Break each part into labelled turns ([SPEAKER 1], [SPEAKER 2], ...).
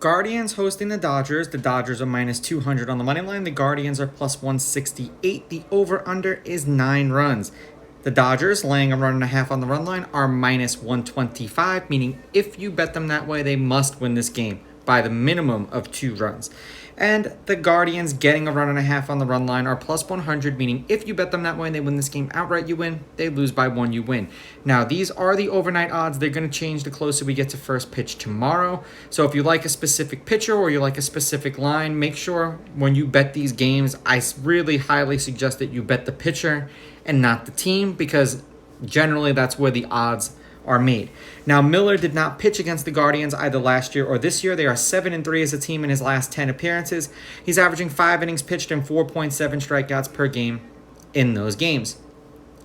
[SPEAKER 1] Guardians hosting the Dodgers. The Dodgers are minus 200 on the money line. The Guardians are plus 168. The over-under is 9 runs. The Dodgers, laying a run and a half on the run line, are minus 125, meaning if you bet them that way, they must win this game by the minimum of 2 runs. And the Guardians, getting a run and a half on the run line, are plus 100, meaning if you bet them that way and they win this game outright, you win. They lose by 1, you win. Now, these are the overnight odds. They're going to change the closer we get to first pitch tomorrow. So if you like a specific pitcher or you like a specific line, make sure when you bet these games, I really highly suggest that you bet the pitcher and not the team, because generally that's where the odds are made. Now, Miller did not pitch against the Guardians either last year or this year. They are 7-3 as a team in his last 10 appearances. He's averaging 5 innings pitched and 4.7 strikeouts per game in those games.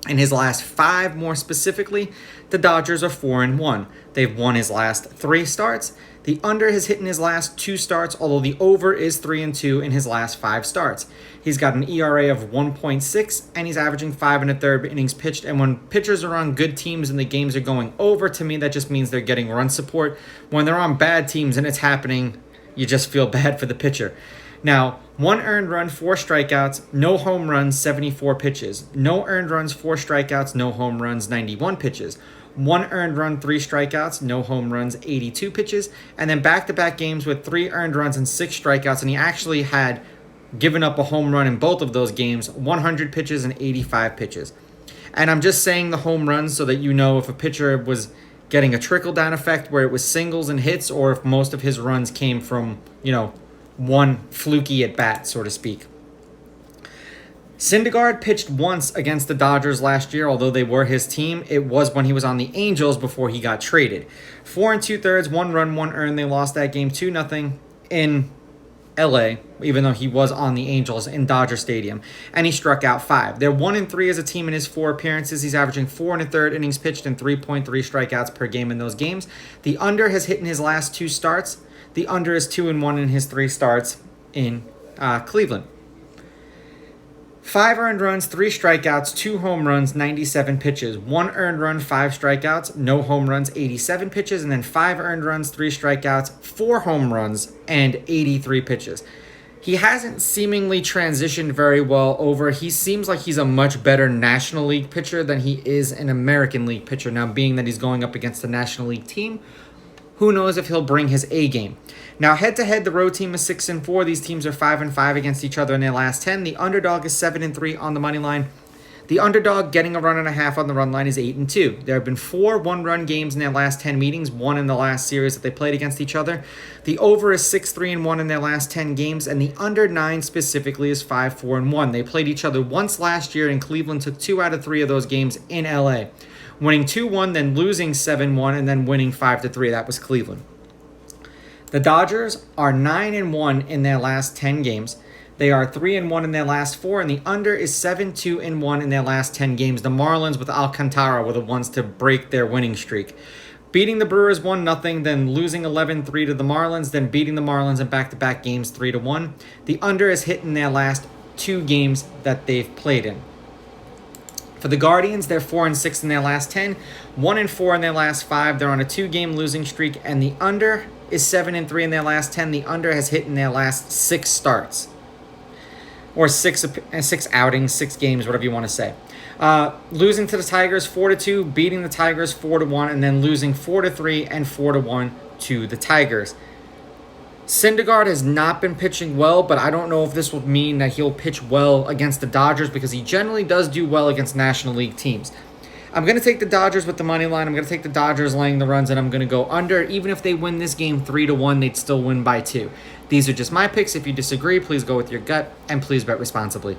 [SPEAKER 1] In his last 5, more specifically, the Dodgers are 4-1. They've won his last 3 starts. The under has hit in his last 2 starts, although the over is 3-2 in his last 5 starts. He's got an ERA of 1.6, and he's averaging 5 1/3 innings pitched. And when pitchers are on good teams and the games are going over, to me, that just means they're getting run support. When they're on bad teams and it's happening, you just feel bad for the pitcher. Now, 1 earned run, 4 strikeouts, no home runs, 74 pitches. No earned runs, 4 strikeouts, no home runs, 91 pitches. 1 earned run, 3 strikeouts, no home runs, 82 pitches. And then back-to-back games with 3 earned runs and 6 strikeouts. And he actually had given up a home run in both of those games, 100 pitches and 85 pitches. And I'm just saying the home runs so that you know if a pitcher was getting a trickle-down effect where it was singles and hits, or if most of his runs came from, one fluky at bat, so to speak. Syndergaard pitched once against the Dodgers last year, although they were his team. It was when he was on the Angels before he got traded. 4 2/3, 1 run, 1 earned. They lost that game 2-0 in LA, even though he was on the Angels in Dodger Stadium, and he struck out 5. They're 1-3 as a team in his 4 appearances. He's averaging 4 1/3 innings pitched and 3.3 strikeouts per game in those games. The under has hit in his last 2 starts. The under is 2-1 in his 3 starts in Cleveland. 5 earned runs, 3 strikeouts, 2 home runs, 97 pitches. 1 earned run, 5 strikeouts, no home runs, 87 pitches. And then 5 earned runs, 3 strikeouts, 4 home runs, and 83 pitches. He hasn't seemingly transitioned very well over. He seems like he's a much better National League pitcher than he is an American League pitcher. Now, being that he's going up against the National League team, who knows if he'll bring his A game. Now, head-to-head, the road team is 6-4. These teams are 5-5 against each other in their last 10. The underdog is 7-3 on the money line. The underdog getting a run and a half on the run line is 8-2. There have been 4 one-run games in their last 10 meetings, 1 in the last series that they played against each other. The over is 6-3-1 in their last 10 games, and the under 9 specifically is 5-4-1. They played each other once last year, and Cleveland took 2 out of 3 of those games in LA. Winning 2-1, then losing 7-1, and then winning 5-3. That was Cleveland. The Dodgers are 9-1 in their last 10 games. They are 3-1 in their last 4, and the under is 7-2-1 in their last 10 games. The Marlins with Alcantara were the ones to break their winning streak. Beating the Brewers 1-0, then losing 11-3 to the Marlins, then beating the Marlins in back-to-back games 3-1. The under is hit in their last 2 games that they've played in. For the Guardians, they're 4-6 in their last 10, 1-4 in their last 5. They're on a 2-game losing streak, and the under is 7-3 in their last 10. The under has hit in their last 6 starts, or 6 outings, 6 games, whatever you want to say. Losing to the Tigers 4-2, beating the Tigers 4-1, and then losing 4-3 and 4-1 to the Tigers. Syndergaard has not been pitching well, but I don't know if this will mean that he'll pitch well against the Dodgers, because he generally does do well against National League teams. I'm going to take the Dodgers with the money line. I'm going to take the Dodgers laying the runs, and I'm going to go under. Even if they win this game 3-1, they'd still win by 2. These are just my picks. If you disagree, please go with your gut, and please bet responsibly.